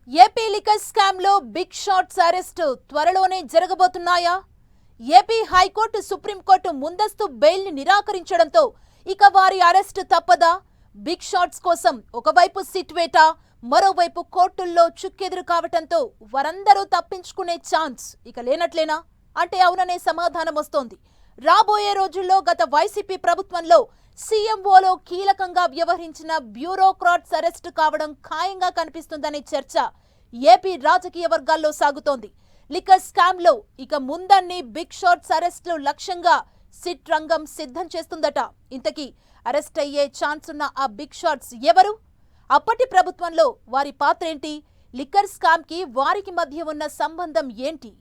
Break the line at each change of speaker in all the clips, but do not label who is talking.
AP liquor scam లో big shots arrest త్వరలోనే జరగబోతున్నాయా? AP high court supreme court ముందస్తు బెయిల్ ని నిరాకరించడంతో ఇక వారి అరెస్ట్ తప్పదా? బిగ్ షాట్స్ కోసం ఒకవైపు సిట్ వేట, మరోవైపు కోర్టుల్లో చుక్కెదురు కావటంతో వారందరూ తప్పించుకునే ఛాన్స్ ఇక లేనట్లేనా అంటే అవుననే సమాధానం వస్తోంది. రాబోయే రోజుల్లో గత వైసీపీ ప్రభుత్వంలో సీఎంఓలో కీలకంగా వ్యవహరించిన బ్యూరోక్రాట్స్ అరెస్టు కావడం ఖాయంగా కనిపిస్తుందనే చర్చ ఏపీ రాజకీయ వర్గాల్లో సాగుతోంది. లిక్కర్ స్కామ్ లో ఇక ముందన్ని బిగ్ షాట్స్ అరెస్టులు లక్ష్యంగా సిట్ రంగం సిద్ధం చేస్తుందట. ఇంతకీ అరెస్ట్ అయ్యే ఛాన్స్ ఉన్న ఆ బిగ్ షాట్స్ ఎవరు? అప్పటి ప్రభుత్వంలో వారి పాత్రేంటి? లిక్కర్ స్కామ్ కి వారికి మధ్య ఉన్న సంబంధం ఏంటి?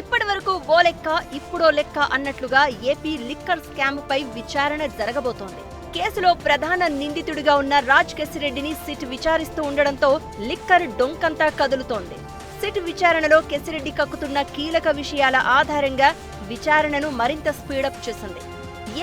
ఇప్పటి వరకు ఓ లెక్క ఇప్పుడో లెక్క అన్నట్లుగా ఏపీ లిక్కర్ స్కామ్ పై విచారణ జరగబోతోంది. కేసులో ప్రధాన నిందితుడిగా ఉన్న రాజ్ కెసిరెడ్డిని సిట్ విచారిస్తూ ఉండడంతో లిక్కర్ డొంకంతా కదులుతోంది. సిట్ విచారణలో కెసిరెడ్డి కక్కుతున్న కీలక విషయాల ఆధారంగా విచారణను మరింత స్పీడప్ చేసింది.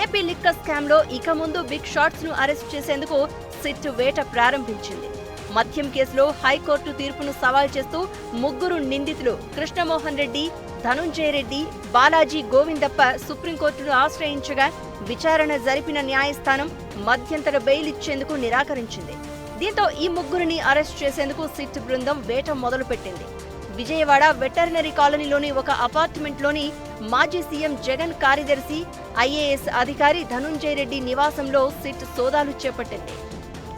ఏపీ లిక్కర్ స్కామ్ లో ఇక ముందు బిగ్ షాట్స్ ను అరెస్ట్ చేసేందుకు సిట్ వేట ప్రారంభించింది. మద్యం కేసులో హైకోర్టు తీర్పును సవాల్ చేస్తూ ముగ్గురు నిందితులు కృష్ణమోహన్ రెడ్డి, ధనుంజయ రెడ్డి, బాలాజీ గోవిందప్ప సుప్రీంకోర్టును ఆశ్రయించగా విచారణ జరిపిన న్యాయస్థానం మధ్యంతర బెయిల్ ఇచ్చేందుకు నిరాకరించింది. దీంతో ఈ ముగ్గురిని అరెస్ట్ చేసేందుకు సిట్ బృందం వేట మొదలుపెట్టింది. విజయవాడ వెటర్నరీ కాలనీలోని ఒక అపార్ట్మెంట్లోని మాజీ సీఎం జగన్ కార్యదర్శి, ఐఏఎస్ అధికారి ధనుంజయ రెడ్డి నివాసంలో సిట్ సోదాలు చేపట్టింది.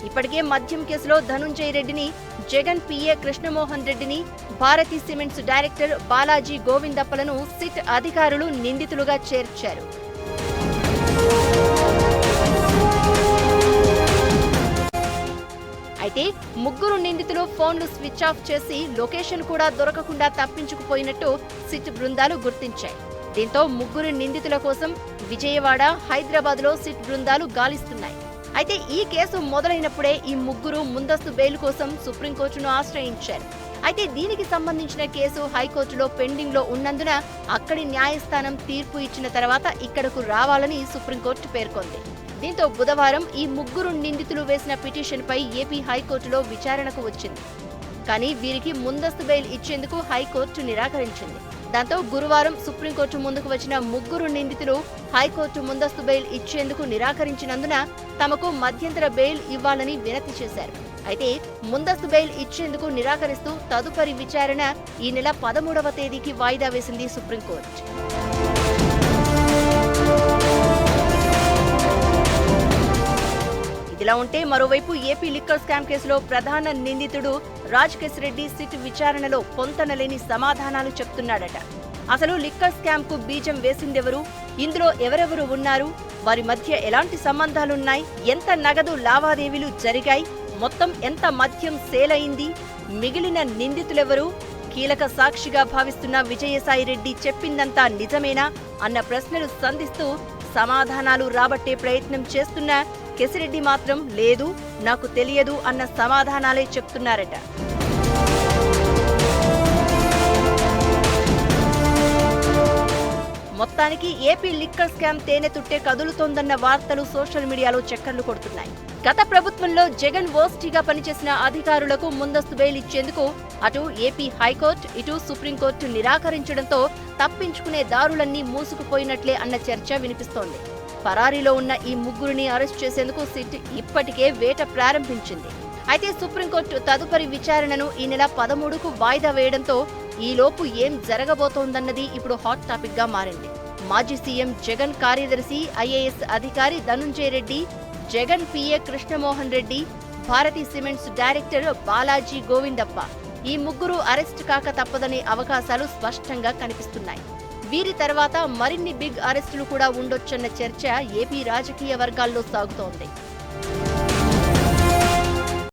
ఇప్పటికే మద్యం కేసులో ధనుంజయ రెడ్డిని, జగన్ పిఏ కృష్ణమోహన్ రెడ్డిని, భారతీ సిమెంట్స్ డైరెక్టర్ బాలాజీ గోవిందప్పలను సిట్ అధికారులు నిందితులుగా చేర్చారు. అయితే ముగ్గురు నిందితులు ఫోన్లు స్విచ్ ఆఫ్ చేసి లొకేషన్ కూడా దొరకకుండా తప్పించుకుపోయినట్టు సిట్ బృందాలు గుర్తించాయి. దీంతో ముగ్గురు నిందితుల కోసం విజయవాడ, హైదరాబాద్లో సిట్ బృందాలు గాలిస్తున్నాయి. అయితే ఈ కేసు మొదలైనప్పుడే ఈ ముగ్గురు ముందస్తు బెయిల్ కోసం సుప్రీంకోర్టును ఆశ్రయించారు. అయితే దీనికి సంబంధించిన కేసు హైకోర్టులో పెండింగ్ లో ఉన్నందున అక్కడి న్యాయస్థానం తీర్పు ఇచ్చిన తర్వాత ఇక్కడకు రావాలని సుప్రీంకోర్టు పేర్కొంది. దీంతో బుధవారం ఈ ముగ్గురు నిందితులు వేసిన పిటిషన్ పై ఏపీ హైకోర్టులో విచారణకు వచ్చింది. కానీ వీరికి ముందస్తు బెయిల్ ఇచ్చేందుకు హైకోర్టు నిరాకరించింది. దాంతో గురువారం సుప్రీంకోర్టు ముందుకు వచ్చిన ముగ్గురు నిందితులు హైకోర్టు ముందస్తు బెయిల్ ఇచ్చేందుకు నిరాకరించినందున తమకు మధ్యంతర బెయిల్ ఇవ్వాలని వినతి చేశారు. అయితే ముందస్తు బెయిల్ ఇచ్చేందుకు నిరాకరిస్తూ తదుపరి విచారణ ఈ నెల 13వ తేదీకి వాయిదా వేసింది సుప్రీంకోర్టు. ఇదిలా ఉంటే మరోవైపు ఏపీ లిక్కర్ స్కామ్ కేసులో ప్రధాన నిందితుడు రాజ్ కెసిరెడ్డి సిట్ విచారణలో పొంతనలేని సమాధానాలు చెప్తున్నాడట. అసలు లిక్కర్ స్కామ్ కు బీజం వేసిందెవరు? ఇందులో ఎవరెవరు ఉన్నారు? వారి మధ్య ఎలాంటి సంబంధాలున్నాయి? ఎంత నగదు లావాదేవీలు జరిగాయి? మొత్తం ఎంత మద్యం సేల్ అయింది? మిగిలిన నిందితులెవరు? కీలక సాక్షిగా భావిస్తున్న విజయసాయిరెడ్డి చెప్పిందంతా నిజమేనా అన్న ప్రశ్నలు సంధిస్తూ సమాధానాలు రాబట్టే ప్రయత్నం చేస్తున్న కెసిరెడ్డి మాత్రం లేదు, నాకు తెలియదు అన్న సమాధానాలే చెప్తున్నారట. మొత్తానికి ఏపీ లిక్కర్ స్కామ్ తేనె తుట్టే కదులుతోందన్న వార్తలు సోషల్ మీడియాలో చక్కర్లు కొడుతున్నాయి. గత ప్రభుత్వంలో జగన్ ఓస్టీగా పనిచేసిన అధికారులకు ముందస్తు బెయిల్ ఇచ్చేందుకు అటు ఏపీ హైకోర్టు, ఇటు సుప్రీంకోర్టు నిరాకరించడంతో తప్పించుకునే దారులన్నీ మూసుకుపోయినట్లే అన్న చర్చ వినిపిస్తోంది. పరారీలో ఉన్న ఈ ముగ్గురిని అరెస్ట్ చేసేందుకు సిట్ ఇప్పటికే వేట ప్రారంభించింది. అయితే సుప్రీంకోర్టు తదుపరి విచారణను ఈ నెల 13కు వాయిదా వేయడంతో ఈలోపు ఏం జరగబోతోందన్నది ఇప్పుడు హాట్ టాపిక్ గా మారింది. మాజీ సీఎం జగన్ కార్యదర్శి, ఐఏఎస్ అధికారి Dhanunjaya Reddy, Jagan PA Krishnamohan Reddy, Bharathi cements director Balaji Govindappa ఈ ముగ్గురు అరెస్ట్ కాక తప్పదనే అవకాశాలు స్పష్టంగా కనిపిస్తున్నాయి. వీరి తర్వాత మరిన్ని బిగ్ అరెస్టులు కూడా ఉండొచ్చన్న చర్చ ఏపీ రాజకీయ వర్గాల్లో సాగుతోంది.